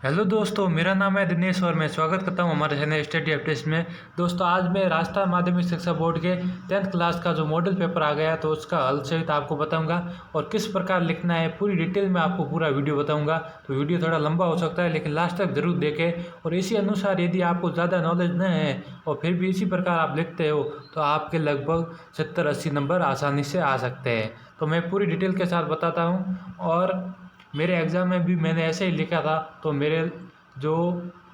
Hello दोस्तों, मेरा नाम है दिनेश और मैं स्वागत करता हूं हमारे चैनल स्टडी अपडेट्स में। दोस्तों, आज मैं राजस्थान माध्यमिक शिक्षा बोर्ड के 10th क्लास का जो मॉडल पेपर आ गया तो उसका हल सहित आपको बताऊंगा और किस प्रकार लिखना है पूरी डिटेल में आपको पूरा वीडियो बताऊंगा। तो वीडियो थोड़ा लंबा हो सकता है लेकिन लास्ट तक जरूर देखें। और इसी अनुसार यदि आपको ज़्यादा नॉलेज नहीं है और फिर भी इसी प्रकार आप लिखते हो तो आपके लगभग 70-80 नंबर आसानी से आ सकते हैं। तो मैं पूरी डिटेल के साथ बताता हूँ। और मेरे एग्ज़ाम में भी मैंने ऐसे ही लिखा था तो मेरे जो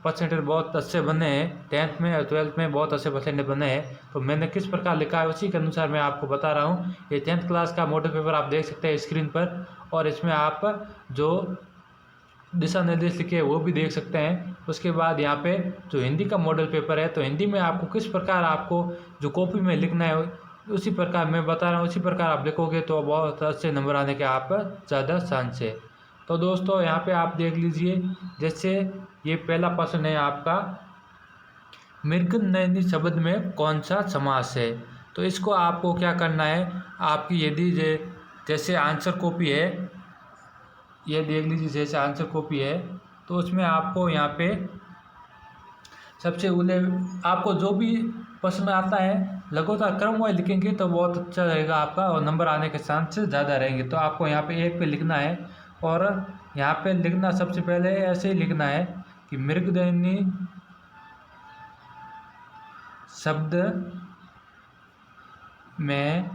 परसेंटेज बहुत अच्छे बने हैं, 10th में और 12th में बहुत अच्छे परसेंटेज बने हैं। तो मैंने किस प्रकार लिखा है उसी के अनुसार मैं आपको बता रहा हूँ। ये 10th क्लास का मॉडल पेपर आप देख सकते हैं स्क्रीन पर, और इसमें आप जो दिशा निर्देश लिखे हैं वो भी देख सकते हैं। उसके बाद यहाँ पे जो हिंदी का मॉडल पेपर है तो हिंदी में आपको किस प्रकार आपको जो कॉपी में लिखना है उसी प्रकार मैं बता रहा हूँ, उसी प्रकार आप लिखोगे तो बहुत अच्छे नंबर आने के आप ज़्यादा चांस है। तो दोस्तों, यहाँ पे आप देख लीजिए, जैसे ये पहला प्रश्न है आपका, मृग नयनी शब्द में कौन सा समास है। तो इसको आपको क्या करना है, आपकी यदि जैसे आंसर कॉपी है, ये देख लीजिए जैसे आंसर कॉपी है तो उसमें आपको यहाँ पे सबसे पहले आपको जो भी प्रश्न आता है लगातार क्रम वाइज लिखेंगे तो बहुत अच्छा रहेगा आपका और नंबर आने के चांसेस ज़्यादा रहेंगे। तो आपको यहाँ पे एक पे लिखना है और यहाँ पे लिखना सबसे पहले ऐसे ही लिखना है कि मृगनयनी शब्द में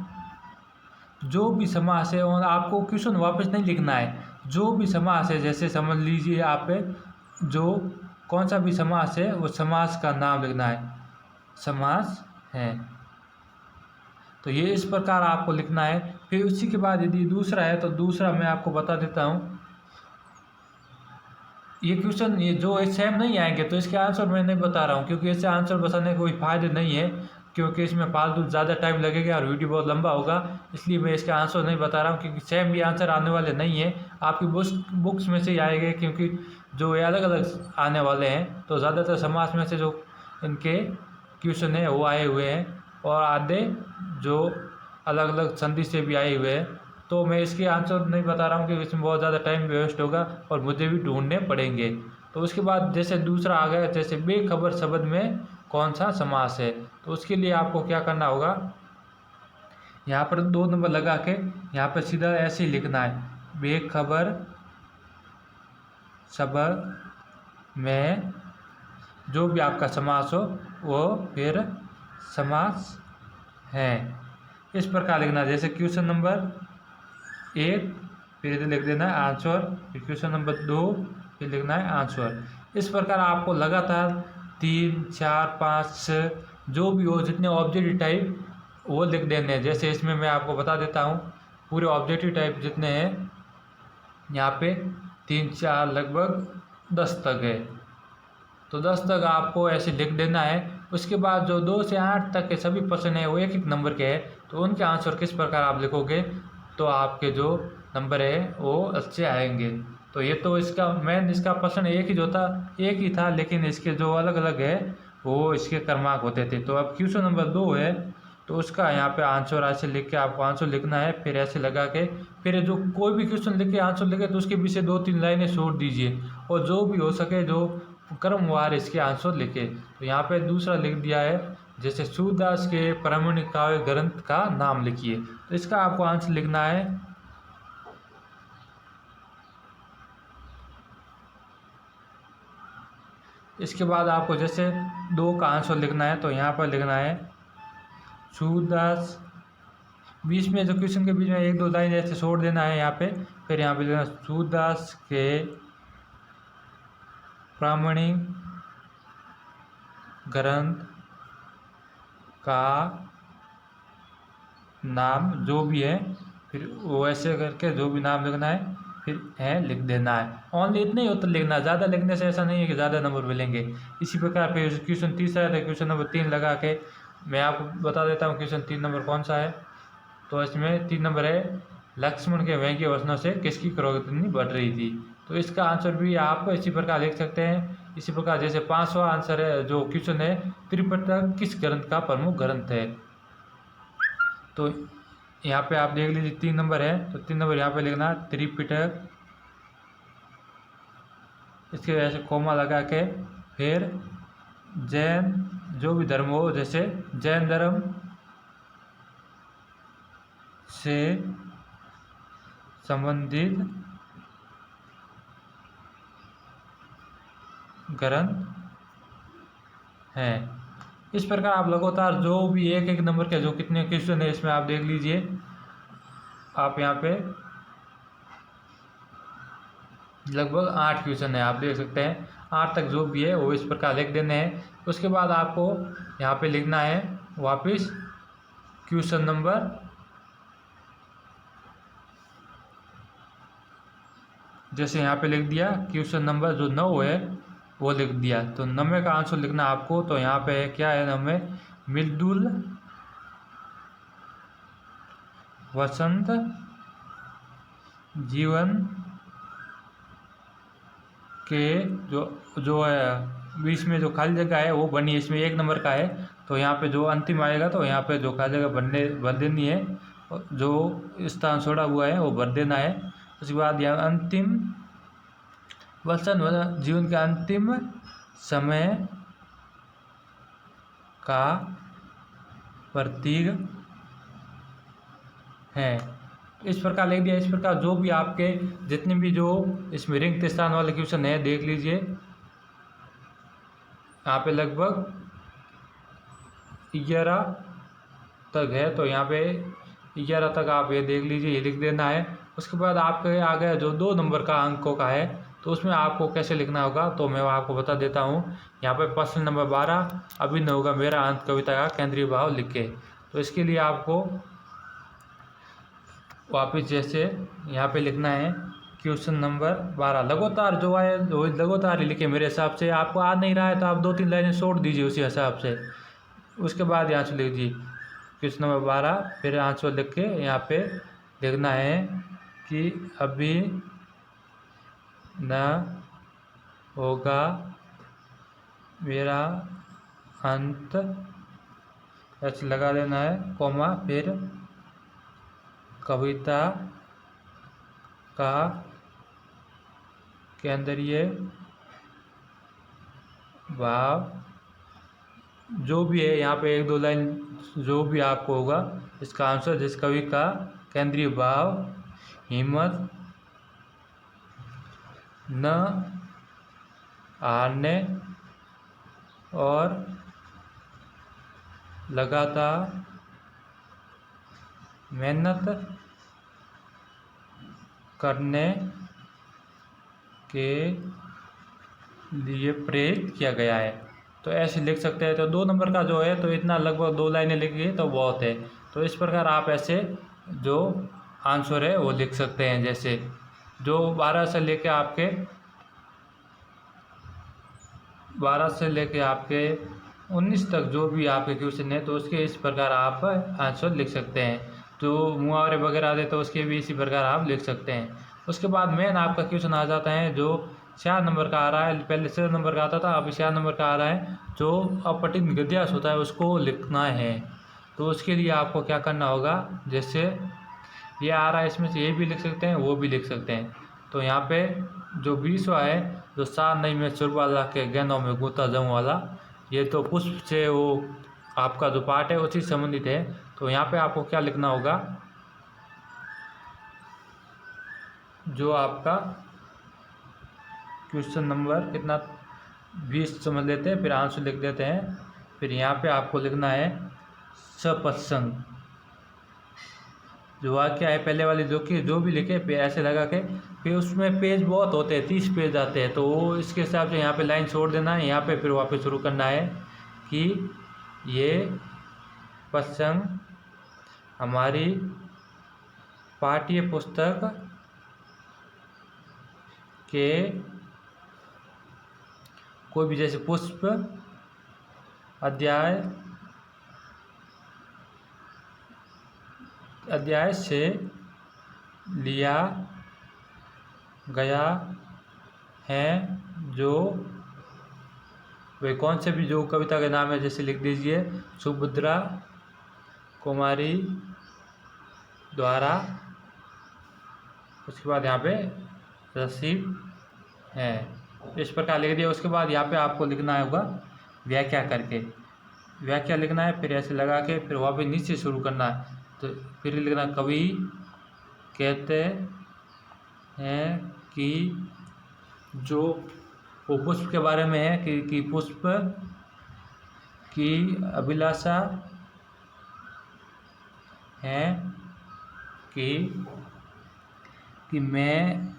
जो भी समास है, और आपको क्वेश्चन वापस नहीं लिखना है, जो भी समास है जैसे समझ लीजिए आप जो कौन सा भी समास है वो समास का नाम लिखना है, समास है। तो ये इस प्रकार आपको लिखना है। फिर उसी के बाद यदि दूसरा है तो दूसरा मैं आपको बता देता हूँ। ये क्वेश्चन ये जो सेम नहीं आएंगे तो इसके आंसर मैं नहीं बता रहा हूँ, क्योंकि इससे आंसर बताने का कोई फायदा नहीं है, क्योंकि इसमें फालतू ज़्यादा टाइम लगेगा और वीडियो बहुत लंबा होगा। इसलिए मैं इसका आंसर नहीं बता रहा हूँ, क्योंकि सेम भी आंसर आने वाले नहीं है, आपकी बुक्स में से ही आएंगे, क्योंकि जो ये अलग अलग आने वाले हैं। तो ज़्यादातर समाज में से जो इनके क्वेश्चन है वो आए हुए हैं और आधे जो अलग अलग संधि से भी आए हुए हैं। तो मैं इसके आंसर नहीं बता रहा हूँ क्योंकि इसमें बहुत ज़्यादा टाइम वेस्ट होगा और मुझे भी ढूंढने पड़ेंगे। तो उसके बाद जैसे दूसरा आ गया, जैसे बेखबर शब्द में कौन सा समास है। तो उसके लिए आपको क्या करना होगा, यहाँ पर 2 नंबर लगा के यहाँ पर सीधा ऐसे ही लिखना है, बेखबर शब्द में जो भी आपका समास हो वो फिर समास है, इस प्रकार लिखना है। जैसे क्वेश्चन नंबर 1 फिर इधर लिख देना है आंसर, फिर क्वेश्चन नंबर 2 फिर लिखना है आंसर। इस प्रकार आपको लगातार 3, 4, 5, 6 जो भी हो जितने ऑब्जेक्टिव टाइप वो लिख देने हैं। जैसे इसमें मैं आपको बता देता हूँ पूरे ऑब्जेक्टिव टाइप जितने हैं यहाँ पे 3, 4 लगभग 10 तक है। तो 10 तक आपको ऐसे लिख देना है। उसके बाद जो 2 से 8 तक के सभी प्रश्न है वो एक एक नंबर के हैं, तो उनके आंसर किस प्रकार आप लिखोगे तो आपके जो नंबर है वो अच्छे आएंगे। तो ये तो इसका मेन इसका प्रश्न एक ही था, लेकिन इसके जो अलग अलग है वो इसके क्रमांक होते थे। तो अब क्वेश्चन नंबर 2 है तो उसका यहाँ पे आंसर ऐसे लिख के आपको आंसर लिखना है, फिर ऐसे लगा के फिर जो कोई भी क्वेश्चन लिख के आंसर लिखे तो उसके पीछे 2-3 लाइनें छोड़ दीजिए और जो भी हो सके जो क्रमवार इसके आंसर लिखे। तो यहाँ पे दूसरा लिख दिया है, जैसे सूरदास के प्रामाणिक काव्य ग्रंथ का नाम लिखिए, तो इसका आपको आंसर लिखना है। इसके बाद आपको जैसे 2 का आंसर लिखना है तो यहाँ पर लिखना है सूरदास, बीच में जो क्वेश्चन के बीच में 1-2 लाइन ऐसे छोड़ देना है यहाँ पे, फिर यहाँ पे लिखना सूरदास के प्रामाणिक ग्रंथ का नाम जो भी है, फिर वो ऐसे करके जो भी नाम लिखना है फिर है लिख देना है। ओनली इतना ही उत्तर लिखना है, ज़्यादा लिखने से ऐसा नहीं है कि ज़्यादा नंबर मिलेंगे। इसी प्रकार फिर क्वेश्चन तीसरा है तो क्वेश्चन नंबर 3 लगा के मैं आपको बता देता हूँ क्वेश्चन 3 नंबर कौन सा है। तो इसमें 3 नंबर है, लक्ष्मण के व्यंग्य वचनों से किसकी क्रोधनी बढ़ रही थी। तो इसका आंसर भी आप इसी प्रकार लिख सकते हैं। इसी प्रकार जैसे 5वां आंसर है जो क्वेश्चन है, त्रिपिटक किस ग्रंथ का प्रमुख ग्रंथ है। तो यहाँ पे आप देख लीजिए 3 नंबर है तो 3 नंबर यहाँ पे लिखना त्रिपिटक इसकी वजह से कोमा लगा के फिर जैन जो भी धर्म हो, जैसे जैन धर्म से संबंधित ग्रंथ हैं। इस प्रकार आप लगातार जो भी एक एक नंबर के जो कितने क्वेश्चन है इसमें आप देख लीजिए। आप यहाँ पे लगभग 8 क्वेश्चन है, आप देख सकते हैं 8 तक जो भी है वो इस प्रकार लिख देने हैं। उसके बाद आपको यहाँ पे लिखना है वापस क्वेश्चन नंबर, जैसे यहाँ पे लिख दिया क्वेश्चन नंबर जो 9 है वो लिख दिया। तो 9 का आंसर लिखना आपको। तो यहाँ पे क्या है 9 मृदुल वसंत जीवन के जो है बीच में जो खाली जगह है वो बनी है, इसमें 1 नंबर का है। तो यहाँ पे जो अंतिम आएगा तो यहाँ पे जो खाली जगह भर देनी है, जो स्थान छोड़ा हुआ है वो भर देना है। उसके बाद यहाँ अंतिम वचन जीवन के अंतिम समय का प्रतीक है, इस प्रकार लिख दिया। इस प्रकार जो भी आपके जितने भी जो इसमें रिक्त स्थान वाले क्वेश्चन है देख लीजिए। यहाँ पे लगभग 11 तक है, तो यहाँ पे 11 तक आप ये देख लीजिए, ये लिख देना है। उसके बाद आपके आ गया जो 2 नंबर का अंकों का है, तो उसमें आपको कैसे लिखना होगा तो मैं आपको बता देता हूँ। यहाँ पे प्रश्न नंबर 12 अभिन्न होगा मेरा अंत कविता का केंद्रीय भाव लिखे। तो इसके लिए आपको वापस जैसे यहाँ पे लिखना है क्वेश्चन नंबर 12 लगातार जो आए वो लगातार ही लिखे। मेरे हिसाब से आपको आ नहीं रहा है तो आप 2-3 लाइनें छोड़ दीजिए उसी हिसाब से। उसके बाद यहाँ से लिख दीजिए क्वेश्चन नंबर 12, फिर आंसर लिख के यहाँ पे लिखना है कि अभी न होगा मेरा अंत, ऐसे लगा देना है कॉमा, फिर कविता का केंद्रीय भाव जो भी है यहाँ पे 1-2 लाइन जो भी आपको होगा इसका आंसर। जिस कवि का केंद्रीय भाव हिम्मत न हारने और लगातार मेहनत करने के लिए प्रेरित किया गया है। तो ऐसे लिख सकते हैं। तो 2 नंबर का जो है तो इतना लगभग 2 लाइनें लिखिए तो बहुत है। तो इस प्रकार आप ऐसे जो आंसर है वो लिख सकते हैं। जैसे जो 12 से लेके आपके 19 तक जो भी आपके क्वेश्चन है तो उसके इस प्रकार आप आंसर लिख सकते हैं। जो मुहावरे वगैरह आते तो उसके भी इसी प्रकार आप लिख सकते हैं। उसके बाद मेन आपका क्वेश्चन आ जाता है जो 4 नंबर का आ रहा है। पहले 6 नंबर का आता था, अभी 4 नंबर का आ रहा है। जो अपठित गद्यांश होता है उसको लिखना है। तो उसके लिए आपको क्या करना होगा, जैसे ये आ रहा है इसमें से ये भी लिख सकते हैं वो भी लिख सकते हैं। तो यहाँ पे जो 20वां है जो 4 नहीं में सुरबाला के गेंदों में गूंथा जाऊँ वाला, ये तो पुष्प से वो आपका जो पार्ट है उसी संबंधित है। तो यहाँ पे आपको क्या लिखना होगा, जो आपका क्वेश्चन नंबर कितना 20 समझ लेते हैं, फिर आंसर लिख देते हैं। फिर यहाँ पे आपको लिखना है सपत्संग जो वाक्य है पहले वाले जो भी लिखे फिर ऐसे लगा के, फिर उसमें पेज बहुत होते हैं 30 पेज आते हैं। तो वो इसके हिसाब से यहाँ पे लाइन छोड़ देना है। यहाँ पे फिर वापस शुरू करना है कि ये प्रसंग हमारी पाठ्य पुस्तक के कोई भी जैसे पुष्प अध्याय से लिया गया है। जो वे कौन से भी जो कविता का नाम है जैसे लिख दीजिए सुभद्रा कुमारी द्वारा, उसके बाद यहाँ पे रसिक है। इस प्रकार लिख दिया। उसके बाद यहाँ पे आपको लिखना होगा व्याख्या करके, व्याख्या लिखना है, फिर ऐसे लगा के फिर वापस नीचे शुरू करना है। तो फिर लिखना कवि कहते हैं कि जो वो पुष्प के बारे में है कि पुष्प की अभिलाषा है कि मैं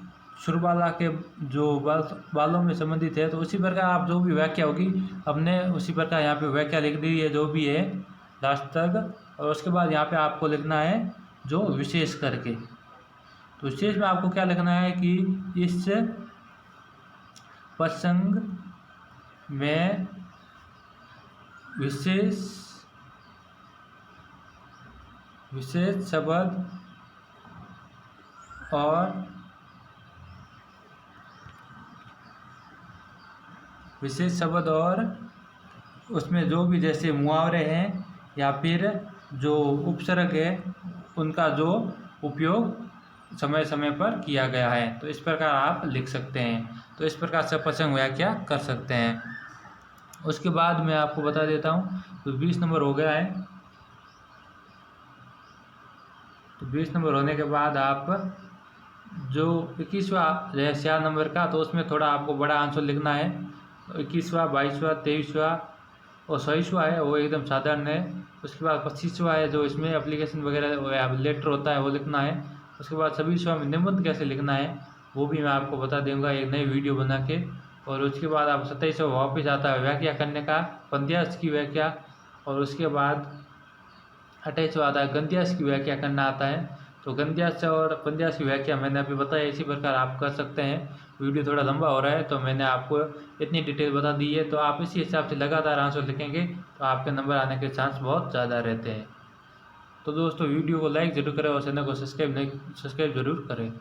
सुरबाला के जो बालों में संबंधित है। तो उसी प्रकार आप जो भी व्याख्या होगी हमने उसी प्रकार यहाँ पे व्याख्या लिख दी है जो भी है लास्ट तक। और उसके बाद यहाँ पे आपको लिखना है जो विशेष करके। तो विशेष में आपको क्या लिखना है कि इस प्रसंग में विशेष शब्द और उसमें जो भी जैसे मुहावरे हैं या फिर जो उपसर्ग है उनका जो उपयोग समय समय पर किया गया है। तो इस प्रकार आप लिख सकते हैं। तो इस प्रकार से प्रसंग व्याख्या कर सकते हैं। उसके बाद मैं आपको बता देता हूँ। तो 20 नंबर हो गया है। तो 20 नंबर होने के बाद आप जो 21वां है 4 नंबर का, तो उसमें थोड़ा आपको बड़ा आंसर लिखना है। 21वां, 22वां, 23वां और 26वां है वो एकदम साधारण है। उसके बाद 25वां है जो इसमें एप्लीकेशन वगैरह लेटर होता है वो लिखना है। उसके बाद 26वां में निबंध कैसे लिखना है वो भी मैं आपको बता दूंगा एक नई वीडियो बना के। और उसके बाद आप 27वां वापस आता है व्याख्या करने का, पद्यांश की व्याख्या। और उसके बाद 28वां आता है गद्यांश की व्याख्या करना आता है। तो गद्यांश और पद्यांश की व्याख्या मैंने अभी बताया, इसी प्रकार आप कर सकते हैं। वीडियो थोड़ा लंबा हो रहा है तो मैंने आपको इतनी डिटेल बता दी है। तो आप इसी हिसाब से लगातार आंसर लिखेंगे तो आपके नंबर आने के चांस बहुत ज़्यादा रहते हैं। तो दोस्तों वीडियो को लाइक ज़रूर करें और चैनल को सब्सक्राइब जरूर करें।